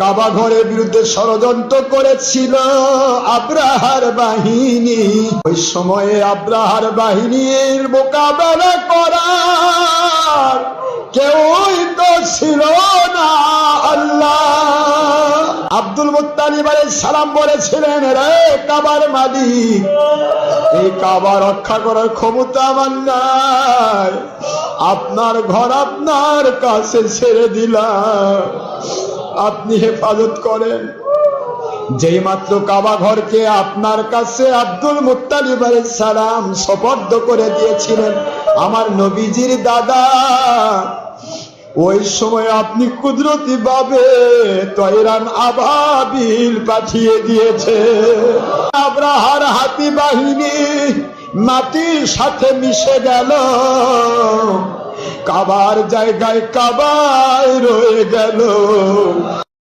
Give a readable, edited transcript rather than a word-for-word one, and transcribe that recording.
কাবা ঘরের বিরুদ্ধে ষড়যন্ত্র করেছিল আব্রাহার বাহিনী। ওই সময়ে আব্রাহার বাহিনীর মোকাবেলা করার কেউই তো ছিল না। আল্লাহ আব্দুল মুত্তালিব আলাইহিস সালাম বলেছিলেন, রে কাবার মালিক, এই কাবা রক্ষা করার ক্ষমতা আমার নাই, আপনার ঘর আপনার কাছে ছেড়ে দিলাম, আপনি হেফাজত করেন। যেই মাত্র কাবা ঘরকে আপনার কাছে আব্দুল মুত্তালিব আলাইহিস সালাম সুপর্দ করে দিয়েছিলেন আমার নবীজির দাদা, ওই সময় আপনি কুদরতি ভাবে তয়রান আবাবিল পাঠিয়ে দিয়েছে। আব্রাহার হাতি বাহিনী মাটির সাথে মিশে গেল, কাবার জায়গায় কাবায় রয়ে গেল।